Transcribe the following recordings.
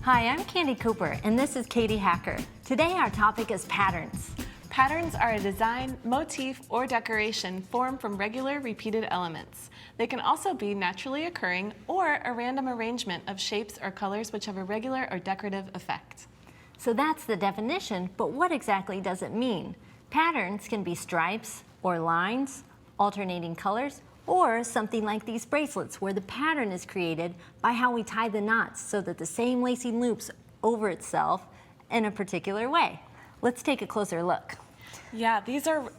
Hi, I'm Candie Cooper, and this is Katie Hacker. Today our topic is patterns. Patterns are a design, motif, or decoration formed from regular repeated elements. They can also be naturally occurring or a random arrangement of shapes or colors which have a regular or decorative effect. So that's the definition, but what exactly does it mean? Patterns can be stripes or lines, alternating colors, or something like these bracelets where the pattern is created by how we tie the knots so that the same lacing loops over itself in a particular way. Let's take a closer look. Yeah, these are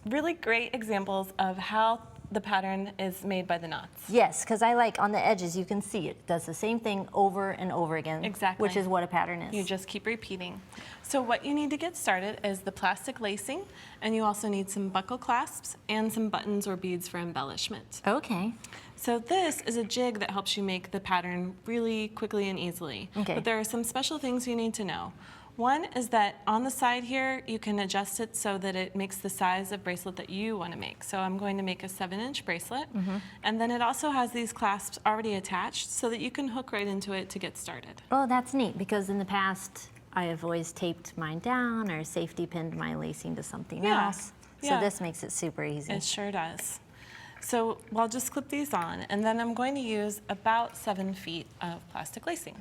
really great examples of how the pattern is made by the knots. Yes, because I like on the edges, you can see it does the same thing over and over again. Exactly. Which is what a pattern is. You just keep repeating. So what you need to get started is the plastic lacing, and you also need some buckle clasps and some buttons or beads for embellishment. Okay. So this is a jig that helps you make the pattern really quickly and easily. Okay. But there are some special things you need to know. One is that on the side here, you can adjust it so that it makes the size of bracelet that you want to make. So I'm going to make a 7-inch bracelet. And then it also has these clasps already attached so that you can hook right into it to get started. Oh, that's neat, because in the past, I have always taped mine down or safety pinned my lacing to something else. So this makes it super easy. It sure does. So I'll just clip these on, and then I'm going to use about 7 feet of plastic lacing.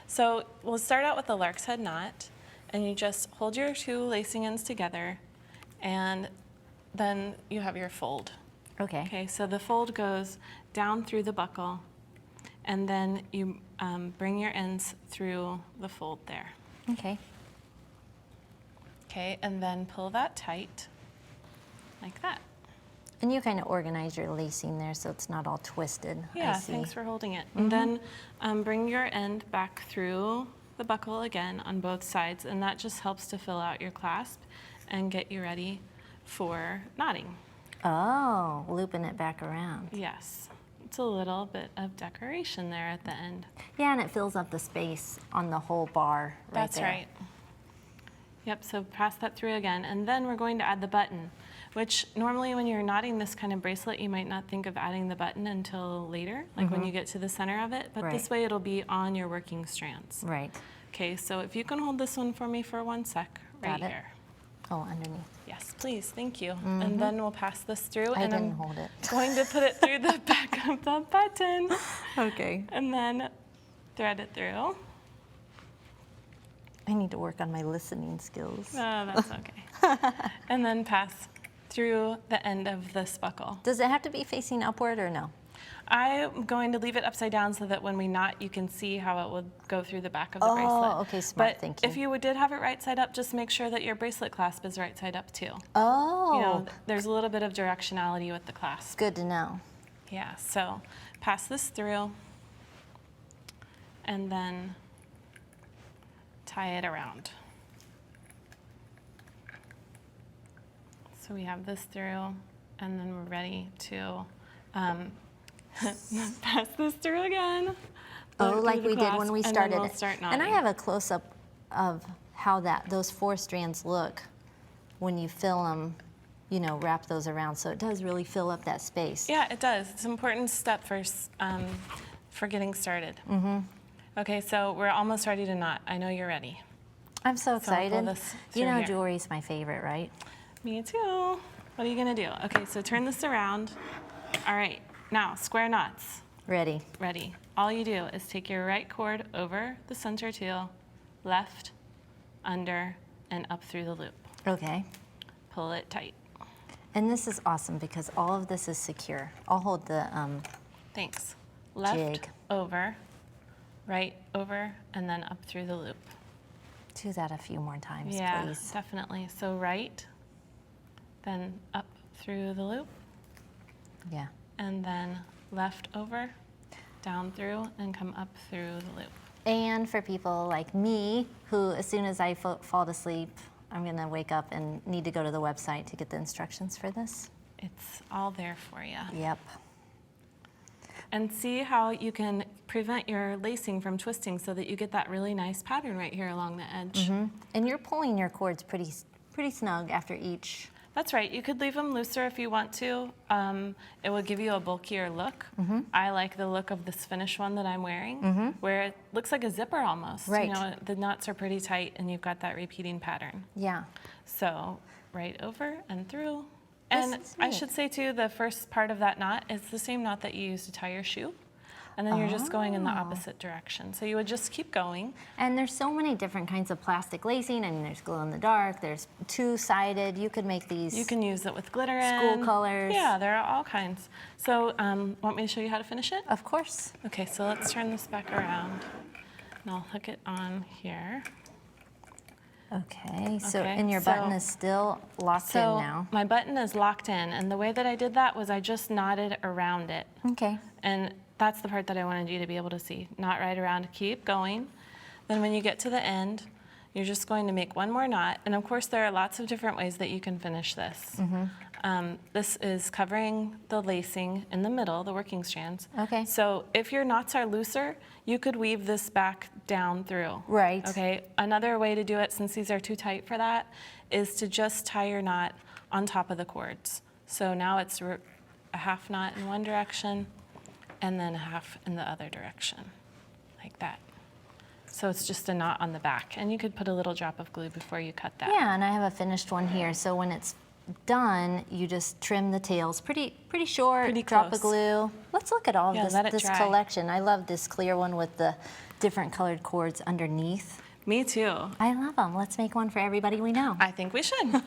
So we'll start out with the lark's head knot, and you just hold your 2 lacing ends together, and then you have your fold. Okay. Okay, so the fold goes down through the buckle, and then you bring your ends through the fold there. Okay. Okay, and then pull that tight, like that. And you kind of organize your lacing there so it's not all twisted. Yeah, I see. thanks for holding it. And then bring your end back through the buckle again on both sides, and that just helps to fill out your clasp and get you ready for knotting. Oh, looping it back around. Yes, it's a little bit of decoration there at the end. Yeah, and it fills up the space on the whole bar right That's there. right. Yep, so pass that through again, and then we're going to add the button, which normally when you're knotting this kind of bracelet, you might not think of adding the button until later, like when you get to the center of it, but this way it'll be on your working strands. Right. Okay, so if you can hold this one for me for 1 sec, right Got it. here. Oh, underneath. Yes, please, thank you. And then we'll pass this through, I and didn't I'm hold it. going to put it through the back of the button, Okay. and then thread it through. I need to work on my listening skills. Oh, that's okay. And then pass through the end of this buckle. Does it have to be facing upward or no? I'm going to leave it upside down so that when we knot, you can see how it would go through the back of the bracelet. Oh, okay, smart, but thank you. if you did have it right side up, just make sure that your bracelet clasp is right side up too. Oh, You know, there's a little bit of directionality with the clasp. good to know. Yeah, so pass this through and then tie it around. So we have this through, and then we're ready to pass this through again. Oh, like through we the did clasp, when we and then started we'll it. start And I knotting. have a close-up of how those 4 strands look when you fill them, you know, wrap those around. So it does really fill up that space. Yeah, it does. It's an important step for getting started. Okay, so we're almost ready to knot. I know you're ready. I'm so So I'll pull excited. this You through know, here. jewelry's my favorite, right? Me too. What are you gonna do? Okay, so turn this around. All right, now square knots. Ready. Ready. All you do is take your right cord over the center teal, left, under, and up through the loop. Okay. Pull it tight. And this is awesome because all of this is secure. I'll hold the Thanks. Left, jig. over, right, over, and then up through the loop. Do that a few more times, Yeah, please. definitely. So right, then up through the loop, Yeah. and then left over, down through, and come up through the loop. And for people like me, who as soon as I fall to sleep, I'm gonna wake up and need to go to the website to get the instructions for this. It's all there for you. Yep. And see how you can prevent your lacing from twisting so that you get that really nice pattern right here along the edge. And you're pulling your cords pretty snug after each That's right. You could leave them looser if you want to. It will give you a bulkier look. I like the look of this finished one that I'm wearing, where it looks like a zipper almost. Right. You know, the knots are pretty tight and you've got that repeating pattern. Yeah. So right over and through. This And is I neat. should say too, the first part of that knot is the same knot that you use to tie your shoe. And then you're just going in the opposite direction. So you would just keep going. And there's so many different kinds of plastic lacing. I mean, there's glow in the dark, there's two-sided. You could make these. You can use it with glitter School in. colors. Yeah, there are all kinds. So want me to show you how to finish it? Of course. Okay, so let's turn this back around. And I'll hook it on here. Okay, so Okay, and your so- button is still locked in So now. my button is locked in, and the way that I did that was I just knotted around it. Okay. And that's the part that I wanted you to be able to see. Knot right around, keep going. Then when you get to the end, you're just going to make one more knot. And of course, there are lots of different ways that you can finish this. This is covering the lacing in the middle, the working strands. Okay. So if your knots are looser, you could weave this back down through. Right. Okay. Another way to do it, since these are too tight for that, is to just tie your knot on top of the cords. So now it's a half knot in one direction, and then a half in the other direction, like that. So it's just a knot on the back, and you could put a little drop of glue before you cut that. Yeah, and I have a finished one here. So when it's done, you just trim the tails pretty short, Pretty drop close. of glue. Let's look at all of Yeah, let it this dry. collection. I love this clear one with the different colored cords underneath. Me too. I love them. Let's make one for everybody we know. I think we should.